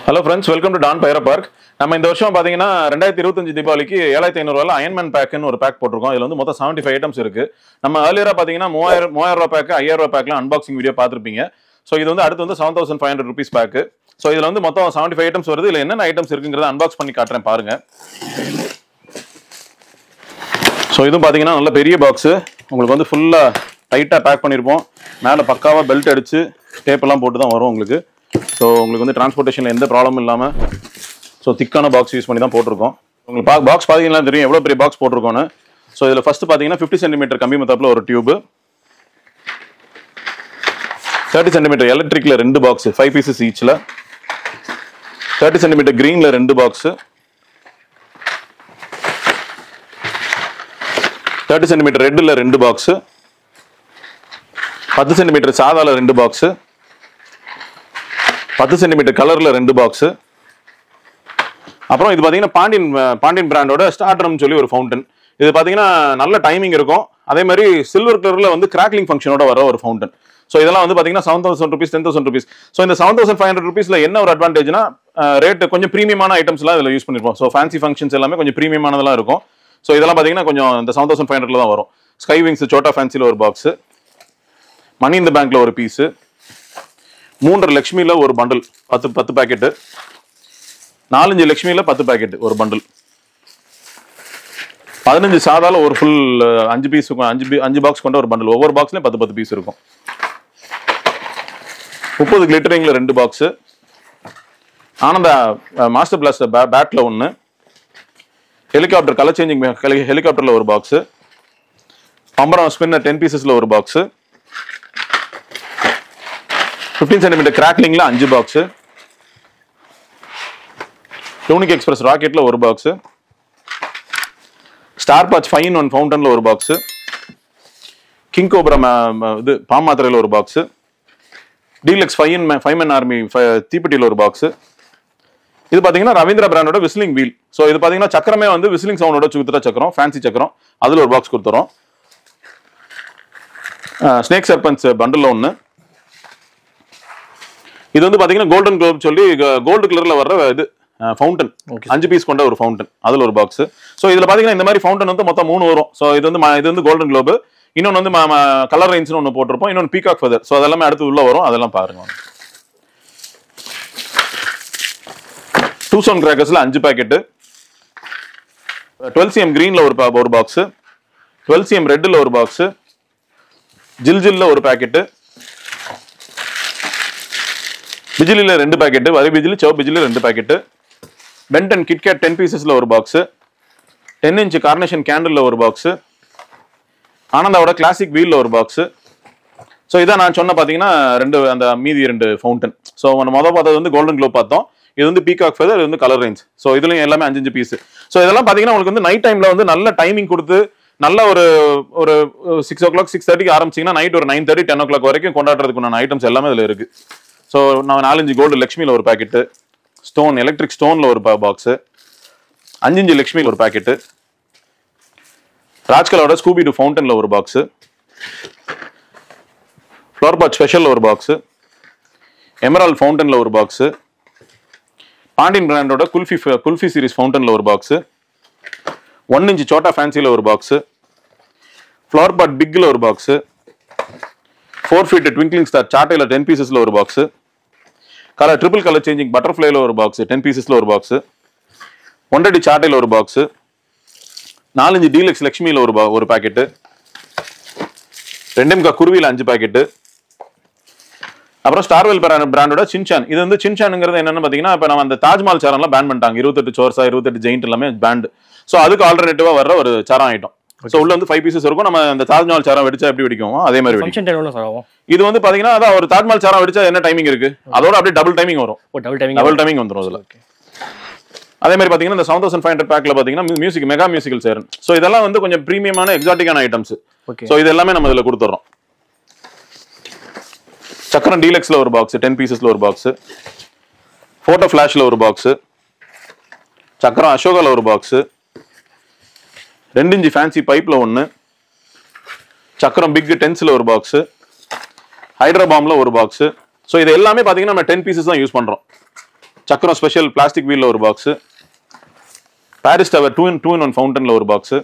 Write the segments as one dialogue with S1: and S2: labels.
S1: Hello friends, welcome to Don Pyro Park. நம்ம இந்த வருஷம் பாத்தீங்கன்னா 2025 தீபாவளிக்கு 7500 ரூபாயில அயன்மேன் பேக்னு ஒரு பேக் போட்டுருக்கோம். இதுல வந்து மொத்தம் 75 ஐட்டம்ஸ் இருக்கு. நம்ம earlier பாத்தீங்கன்னா 3000 ரூபாய் பேக் 5000 ரூபாய் பேக்ல அன்பாக்சிங் வீடியோ பாத்துருப்பீங்க. சோ இது வந்து அடுத்து வந்து 7500 rupees பேக். சோ இதுல வந்து மொத்தம் 75 ஐட்டம்ஸ் வருது. இதுல என்னென்ன ஐட்டம்ஸ் இருக்குங்கறத அன்பாக்ஸ் பண்ணி காட்டுறேன் பாருங்க. சோ இதுவும் பாத்தீங்கன்னா நல்ல பெரிய பாக்ஸ். உங்களுக்கு வந்து ஃபுல்லா டைட்டா பேக் பண்ணிருப்போம். மேல பக்காவா பெல்ட் அடிச்சு டேப் எல்லாம் போட்டு தான் வரும் உங்களுக்கு. ஸோ உங்களுக்கு வந்து டிரான்ஸ்போர்ட்டேஷனில் எந்த ப்ராப்ளமும் இல்லாமல் ஸோ திக்கான பாக்ஸ் யூஸ் பண்ணி தான் போட்டிருக்கோம். உங்களுக்கு பாக்ஸ் பார்த்தீங்கன்னா தெரியும் எவ்வளோ பெரிய பாக்ஸ் போட்டிருக்கோன்னு. ஸோ இதில் ஃபஸ்ட்டு பார்த்தீங்கன்னா 50 சென்டிமீட்டர் கம்பி மெத்தப்பில் ஒரு டியூபு, 30 சென்டிமீட்டர் எலக்ட்ரிக்கில் 2 பாக்ஸ் 5 பீசஸ் ஈச்சில், 30 சென்டிமீட்டர் க்ரீனில் 2 பாக்ஸு, 30 சென்டிமீட்டர் ரெட்டில் 2 பாக்ஸு, 10 சென்டிமீட்டர் சாதாவில் 2 பாக்ஸு, 10 சென்டிமீட்டர் கலர்ல 2 பாக்ஸ். அப்புறம் இது பாத்தீங்கன்னா பாண்டியன் பிராண்டோட ஸ்டார்டர்னு சொல்லி ஒரு ஃபவுண்டன். இது பாத்தீங்கன்னா நல்ல டைமிங் இருக்கும். அதே மாதிரி சில்வர் கலர்ல வந்து கிராக்லிங் ஃபங்க்ஷனோட வர ஒரு ஃபவுண்டன். ஸோ இதெல்லாம் வந்து பாத்தீங்கன்னா 7000 rupees 10,000 rupees. ஸோ இந்த 7500 rupeesல என்ன ஒரு அட்வான்டேஜ்னா ரேட் கொஞ்சம் ப்ரீமியமான ஐட்டம்ஸ்லாம் இதில் யூஸ் பண்ணிருப்போம். ஸோ ஃபேன்சி ஃபங்க்ஷன்ஸ் எல்லாமே கொஞ்சம் ப்ரீமியமானதெல்லாம் இருக்கும். ஸோ இதெல்லாம் பாத்தீங்கன்னா கொஞ்சம் இந்த 7500 தான் வரும். ஸ்கை விங்ஸ் சோட்டா ஃபேன்சில ஒரு பாக்ஸ், மணி இந்த பேங்க்ல ஒரு பீஸ், 3 லட்சுமியில ஒரு பண்டில் 10 பேக்கெட்டு, 4 லட்சுமியில 10 பேக்கெட் ஒரு பண்டில், 15 சாதால ஒரு ஃபுல் 5 பீஸ் 5 பாக்ஸ் கொண்ட ஒரு பண்டில். ஒவ்வொரு பாக்ஸ்லயும் 10 பீஸ் இருக்கும். 30 கிளிட்டரிங்ல 2 பாக்ஸ், ஆனந்தா மாஸ்டர் பிளாஸ்டர் பேட்ல 1, ஹெலிகாப்டர் கலர் சேஞ்சிங் ஹெலிகாப்டர்ல ஒரு பாக்ஸ், பம்பரம் ஸ்பின்னர் 10 பீசஸ்ல ஒரு பாக்ஸ், 15 சென்டிமீட்டர் கிராக்லிங்ல 5 பாக்ஸ், டூனிக் எக்ஸ்பிரஸ் ராக்கெட்ல ஒரு பாக்ஸ், ஸ்டார் பாட்ச் 5-in-1 ஃபவுண்டன்ல ஒரு பாக்ஸ், கிங் கோப்ரா இது பாம் மாத்திரையில ஒரு பாக்ஸ், டீலக்ஸ் 5-man ஆர்மி தீப்பெட்டியில ஒரு பாக்ஸ். இது பாத்தீங்கன்னா ரவீந்திரா பிராண்டோட விசிலிங் வீல். ஸோ இது பாத்தீங்கன்னா சக்கரமே வந்து விசிலிங் சவுண்டோட சுத்துற சக்கரம், ஃபேன்சி சக்கரம், அதுல ஒரு பாக்ஸ் கொடுத்துறோம். Snake serpents bundle 1. இது வந்து பாத்தீங்கன்னா கோல்டன் குளோப் சொல்லி கோல்டு கலர்ல வர்ற இது ஃபவுண்டன், 5 பீஸ் கொண்ட ஒரு ஃபவுண்டன், அதுல ஒரு பாக்ஸ். ஸோ இதுல பாத்தீங்கன்னா இந்த மாதிரி ஃபவுண்டன் வந்து மொத்தம் 3 வரும். ஸோ இது வந்து கோல்டன் குளோப், இன்னொன்று வந்து கலர் ரேஞ்ச்னு ஒன்று போட்டிருப்போம், இன்னொன்று பீகாக் ஃபெதர். ஸோ அதெல்லாமே அடுத்து உள்ள வரும், அதெல்லாம் பாருங்க. 2 sound கிராக்கர்ஸ்ல 5 பேக்கெட்டு, 12 cm கிரீன்ல ஒரு பாக்ஸ், 12 cm ரெட்ல ஒரு பாக்ஸ், ஜில்ல ஒரு பேக்கெட்டு, பிஜிலில 2 பேக்கெட், அதே பிஜிலி சவ் பிஜிலி 2 பேக்கெட், பென்டன் கிட்கேட் 10 பீசஸ்ல ஒரு பாக்ஸ், 10 inch கார்னேஷன் கேண்டில்ல ஒரு பாக்ஸ், ஆனந்தாவோட கிளாசிக் வீல்ல ஒரு பாக்ஸ். ஸோ இதான் நான் சொன்ன பாத்தீங்கன்னா அந்த மீதி 2 ஃபவுண்டன். ஸோ மொதல் பார்த்தது வந்து கோல்டன் குளோப் பார்த்தோம், இது வந்து பீகாக் ஃபெதர், இது வந்து கலர் ரேஞ்ச். ஸோ இதுலயும் எல்லாமே 5 பீஸ். ஸோ இதெல்லாம் பாத்தீங்கன்னா உங்களுக்கு வந்து நைட் டைம்ல வந்து நல்ல டைமிங் கொடுத்து நல்ல ஒரு 6 o'clock 6:30 ஆரம்பிச்சீங்கன்னா நைட் ஒரு 9:30 10 o'clock வரைக்கும் கொண்டாடுறதுக்குண்டான ஐட்டம்ஸ் எல்லாமே இதுல இருக்கு. ஸோ நான் 4-5 கோல்டு லக்ஷ்மியில் ஒரு பேக்கெட்டு, ஸ்டோன் எலக்ட்ரிக் ஸ்டோனில் ஒரு பாக்ஸு, 5 லக்ஷ்மியில் ஒரு பேக்கெட்டு, ராஜ்கலோட ஸ்கூபி டு ஃபவுண்டனில் ஒரு பாக்ஸு, ஃப்ளவர் பாட் ஸ்பெஷலில் ஒரு பாக்ஸு, எமரால்ட் ஃபவுண்டனில் ஒரு பாக்ஸு, பாண்டியன் பிராண்டோட குல்ஃபி சீரிஸ் ஃபவுண்டனில் ஒரு பாக்ஸு, 1 inch சோட்டா ஃபேன்சியில் ஒரு பாக்ஸு, ஃப்ளவர் பாட் பிக்கில் ஒரு பாக்ஸு, 4 feet ட்விங்க்லிங் ஸ்டார் சாட்டையில் 10 பீசஸ்ல ஒரு பாக்ஸ், ட்ரிபிள் கலர் சேஞ்சிங் பட்டர்ஃபிளைல ஒரு பாக்ஸ் 10 பீசஸ்ல ஒரு பாக்ஸ், 1 சாட்டையில் ஒரு பாக்ஸ், 4 டீலக்ஸ் லக்ஷ்மியில ஒரு பேக்கெட்டு, 2 குருவியில் 5 பேக்கெட்டு, அப்புறம் ஸ்டார்வெல் பிராண்டோட சின்சான். இது வந்து சின்சானுங்கிறது என்னன்னு பாத்தீங்கன்னா இப்ப நம்ம அந்த தாஜ்மஹால் சாரம்லாம் பேன் பண்ணிட்டாங்க. 28 சோர்ஸா 28 ஜெயிண்ட் எல்லாமே பேண்ட். ஸோ அதுக்கு ஆல்டர்னேட்டிவா வர்ற ஒரு சாரம் ஐட்டம். சோ உள்ள வந்து 5 பீசஸ் இருக்கும். நம்ம அந்த தாஜ்மஹால் சாரம் வெடிச்சா எப்படி வெடிக்கும் அதே மாதிரி வெடிக்கும். இது வந்து பாத்தீங்கன்னா அதான் ஒரு தாஜ்மஹால் சாரம் வெடிச்சா என்ன டைமிங் இருக்கு, அதோட அப்படியே டபுள் டைமிங் வரும். டபுள் டைமிங் வந்துரும் அதுல. அதே மாதிரி பாத்தீங்கன்னா இந்த 7500 பேக்ல பாத்தீங்கன்னா music mega musical Cheran. So இதெல்லாம் வந்து கொஞ்சம் பிரீமியமான எக்ஸாட்டிக்கான ஐட்டம்ஸ். சோ இது எல்லாமே நம்ம இதுல கொடுத்துறோம். சக்கரம் டீலக்ஸ்ல ஒரு பாக்ஸ் 10 பீசஸ்ல ஒரு பாக்ஸ், போட்டோ ஃபிளாஷ்ல ஒரு பாக்ஸ், சக்கரம் அசோகால ஒரு பாக்ஸ், 2 inch ஃபேன்சி பைப்ல 1, சக்கரம் பிக் டென்ஸ்ல ஒரு பாக்ஸ், ஹைட்ரோபாம்ல ஒரு பாக்ஸ். ஸோ இது எல்லாமே பார்த்தீங்கன்னா நம்ம 10 பீசஸ் தான் யூஸ் பண்ணுறோம். சக்கரம் ஸ்பெஷல் பிளாஸ்டிக் வீல்ல ஒரு பாக்ஸ், பாரிஸ் டவர் 2-in-1 ஃபவுண்டன்ல ஒரு box,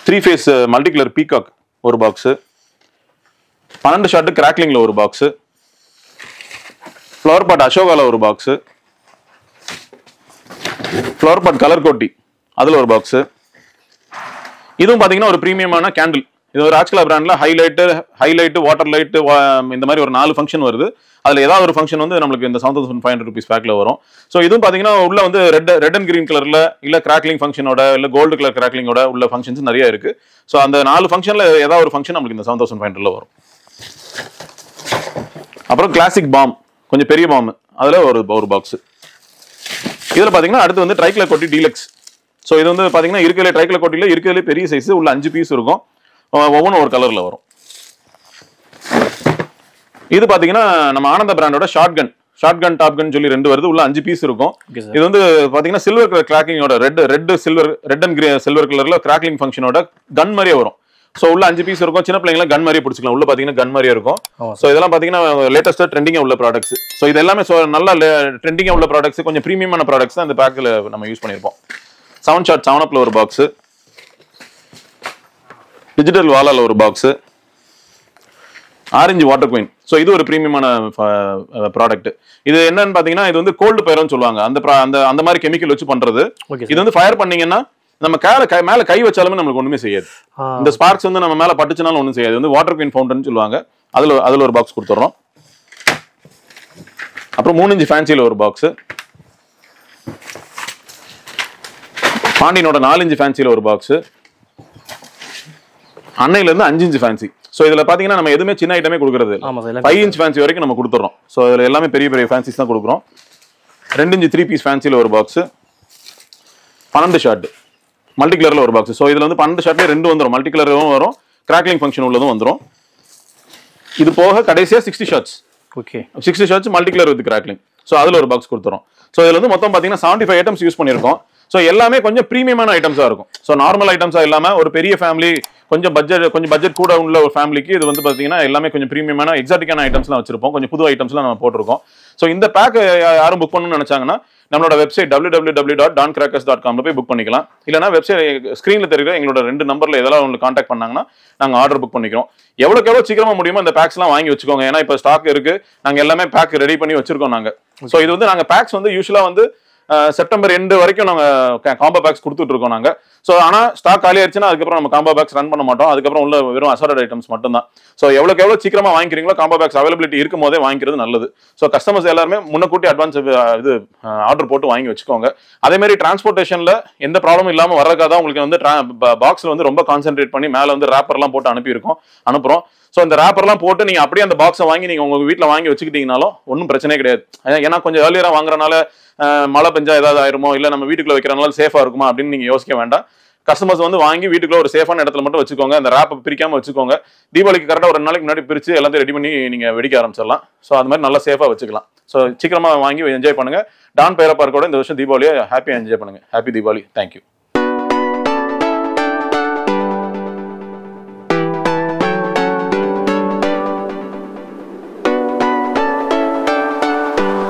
S1: 3 face multi colour peacock ஒரு பாக்ஸ், 12 ஷாட் கிராக்லிங்ல ஒரு பாக்ஸ், ஃப்ளவர் பாட் அசோகால ஒரு பாக்ஸ், ஃப்ளவர் பாட் கலர் கோட்டி அதுல ஒரு பாக்ஸ். இதுவும் பாத்தீங்கன்னா ஒரு பிரீமியமான கேண்டில். இது ஒரு ராஜ்கலா பிராண்ட்ல ஹைலைட் வாட்டர் லைட் இந்த மாதிரி ஒரு 4 ஃபங்க்ஷன் வருது. அதுல ஏதாவது ஒரு ஃபங்க்ஷன் வந்து நம்மளுக்கு இந்த 7500 rupees பேக்ல வரும். ஸோ இதுவும் பாத்தீங்கன்னா உள்ள வந்து ரெட் அண்ட் கிரீன் கலர்ல இல்ல கிராக்லிங் ஃபங்க்ஷனோட இல்ல கோல்டு கலர் கிராக்லிங்கோட உள்ள ஃபங்க்ஷன்ஸ் நிறைய இருக்கு. ஸோ அந்த 4 ஃபங்க்ஷன்ல ஏதாவது ஒரு ஃபங்க்ஷன் நம்மளுக்கு இந்த 7500 வரும். அப்புறம் கிளாசிக் பாம், கொஞ்சம் பெரிய பாம், அதுல ஒரு பாக்ஸ். இதுல பாத்தீங்கன்னா அடுத்து வந்து ட்ரைக்லர் கோட்டி டீலக்ஸ். ஸோ இது வந்து பாத்தீங்கன்னா இருக்கிறதுல ட்ரைக்லர் கோட்டில இருக்கிறதுல பெரிய சைஸ், உள்ள 5 பீஸ் இருக்கும், ஒவ்வொன்றும் ஒரு கலர்ல வரும். இது பாத்தீங்கன்னா நம்ம ஆனந்த பிராண்டோட ஷார்ட் கன் டாப் கன் சொல்லி 2 வருது, உள்ள 5 பீஸ் இருக்கும். இது வந்து பாத்தீங்கன்னா சில்வர் கலர் கிராக்கிங்கோட ரெட் அண்ட் சில்வர் கலர்ல கிராக்லிங் ஃபங்க்ஷனோட கன் மாதிரியே வரும். சோ உள்ள 5 பீஸ் இருக்கும். சின்ன பிள்ளைங்கள கன் மாதிரியே பிடிச்சிக்கலாம். உள்ள பாத்தீங்கன்னா கன் மாதிரியே இருக்கும். சோ இதெல்லாம் பாத்தீங்கன்னா லேட்டஸ்டா ட்ரெண்டிங்கா உள்ள ப்ராடக்ட்ஸ். சோ இது எல்லாமே நல்ல ட்ரெண்டிங்கா உள்ள ப்ராடக்ட்ஸ், கொஞ்சம் பிரீமியமான ப்ராடக்ட்ஸ் தான் இந்த பேக்ல நம்ம யூஸ் பண்ணிருப்போம். 7 ஷாட் 7-upல ஒரு பாக்ஸ், டிஜிட்டல் வாலால ஒரு box, orange water queen. So இது ஒரு பிரீமியமான ப்ராடக்ட். இது என்னன்னு பாத்தீங்கன்னா இது வந்து கோல்டு பைரோன்னு சொல்லுவாங்க. அந்த மாதிரி கெமிக்கல் வச்சு பண்றது. இது வந்து ஃபயர் பண்ணீங்கன்னா நம்ம மேல கை வச்சாலுமே நம்மளுக்கு ஒண்ணுமே செய்யாது. இந்த ஸ்பார்க்ஸ் வந்து நம்ம மேல பட்டுச்சுனாலும் ஒண்ணும் செய்யாது. வந்து வாட்டர் குயின் ஃபவுண்டன் சொல்லுவாங்க. அதுல ஒரு பாக்ஸ் கொடுத்துறோம். அப்புறம் 3 இன்ச் ஃபேன்சில ஒரு பாக்ஸ், பாண்டியனோட 4 இன்ச் ஃபேன்சில ஒரு பாக்ஸ், அன்னையில இருந்து 5 இன்ச் ஃபேன்சி. சோ இதுல பாத்தீங்கன்னா நம்ம எதுவுமே சின்ன ஐட்டமே கொடுக்கறது இல்ல. 5 இன்ச் ஃபேன்சி வரைக்கும் நம்ம கொடுத்துறோம். சோ இதுல எல்லாமே பெரிய பெரிய ஃபேன்சிஸ் தான் கொடுக்குறோம். 2 இன்ச் 3 பீஸ் ஃபேன்சில ஒரு பாக்ஸ், 12 ஷாட் மல்டி கலர்ல ஒரு பாக்ஸ். சோ இதுல வந்து 12 ஷாட்ல 2 வந்துரும், மல்டி கலரும் வரும், கிராக்லிங் ஃபங்க்ஷன் உள்ளதும் வந்துரும். இது போக கடைசியா 60 shots. Okay, 60 shots multi colour with crackling. So அதுல ஒரு பாக்ஸ் கொடுத்துறோம். சோ இதுல வந்து மொத்தம் பாத்தீங்கன்னா 75 ஐட்டம்ஸ் யூஸ் பண்ணிருக்கோம். சோ எல்லாமே கொஞ்சம் பிரீமியமான ஐட்டம்ஸா இருக்கும். சோ நார்மல் ஐட்டம்ஸா இல்லாம ஒரு பெரிய ஃபேமிலி, கொஞ்சம் பட்ஜெட் கூட உள்ள ஒரு ஃபேமிலிக்கு இது வந்து பாத்தீங்கன்னா எல்லாமே கொஞ்சம் பிரீமியமான எக்ஸாட்டிக்கான ஐட்டம்ஸ்லாம் வச்சிருப்போம். கொஞ்சம் புது ஐட்டம்ஸ்லாம் நம்ம போட்டிருக்கோம். சோ இந்த பேக் யாரும் புக் பண்ணணும்னு நினைச்சாங்கன்னா நம்மளோட வெப்சைட் www.doncrackers.com போய் புக் பண்ணிக்கலாம். இல்லைனா வெப்சைட் ஸ்கிரீன்ல தெரியுற எங்களோட 2 நம்பர்ல ஏதாவது உங்களுக்கு கான்டாக்ட் பண்ணாங்கன்னா நாங்க ஆர்டர் புக் பண்ணிக்கிறோம். எவ்வளவு சீக்கிரமா முடியுமோ இந்த பேக்ஸ் எல்லாம் வாங்கி வச்சுக்கோங்க. ஏன்னா இப்ப ஸ்டாக் இருக்கு, நாங்க எல்லாமே பேக் ரெடி பண்ணி வச்சிருக்கோம் நாங்க. சோ இது வந்து நாங்க பேக்ஸ் வந்து யூசுவலா வந்து செப்டம்பர் எண்டு வரைக்கும் நாங்க காம்போ பேக்ஸ் கொடுத்துட்டு இருக்கோம் நாங்க. சோ ஆனா ஸ்டாக் காலி ஆயிடுச்சுன்னா அதுக்கப்புறம் நம்ம காம்போ பேக்ஸ் ரன் பண்ண மாட்டோம். அதுக்கப்புறம் உள்ள வெறும் அசார்டட் ஐட்டம்ஸ் மட்டும் தான். சோ எவ்வளவு சீக்கிரமா வாங்கிக்கிறீங்களோ காம்போ பேக்ஸ் அவைலபிலிட்டி இருக்கும் போதே வாங்கிக்கிறது நல்லது. சோ கஸ்டமர்ஸ் எல்லாருமே முன்னக்கூட்டி அட்வான்ஸ் இது ஆர்டர் போட்டு வாங்கி வச்சுக்கோங்க. அதே மாதிரி டிரான்ஸ்போர்ட்டேஷன்ல எந்த ப்ராப்ளமும் இல்லாம வரக்காக உங்களுக்கு வந்து பாக்ஸ்ல வந்து ரொம்ப கான்சென்ட்ரேட் பண்ணி மேல வந்து ரேப்பர்லாம் போட்டு அனுப்புறோம். சோ இந்த ரேப்பர்லாம் போட்டு நீங்க அப்படியே அந்த பாக்ஸை வாங்கி நீங்க உங்க வீட்டுல வாங்கி வச்சுக்கிட்டீங்கனாலும் ஒன்றும் பிரச்சனையே கிடையாது. ஏன்னா கொஞ்சம் ஏர்லியரா வாங்குறதுனால மழை பெஞ்சா ஏதாவது ஆயிருமோ, இல்ல நம்ம வீட்டுக்குள்ள வைக்கிறனால சேஃபா இருக்குமா அப்படின்னு நீங்க யோசிக்க வேண்டாம். கஸ்டமர்ஸ் வந்து வாங்கி வீட்டுக்குள்ள ஒரு சேஃபான இடத்துல மட்டும் வச்சுக்கோங்க. அந்த ரேப்பை பிரிக்காம வச்சுக்கோங்க. தீபாவளிக்கு கரெக்டா ஒரு 2 நாளைக்கு முன்னாடி பிரிச்சு எல்லாத்தையும் ரெடி பண்ணி நீங்க வெடிக்க ஆரம்பிச்சிடலாம். சோ அது மாதிரி நல்லா சேஃபா வச்சுக்கலாம். சோ சீக்கிரமா வாங்கி என்ஜாய் பண்ணுங்க. டான் பேரா பார்க்கோட இந்த வருஷம் தீபாவளியை ஹாப்பியா என்ஜாய் பண்ணுங்க. ஹாப்பி தீபாவளி. தேங்க்யூ.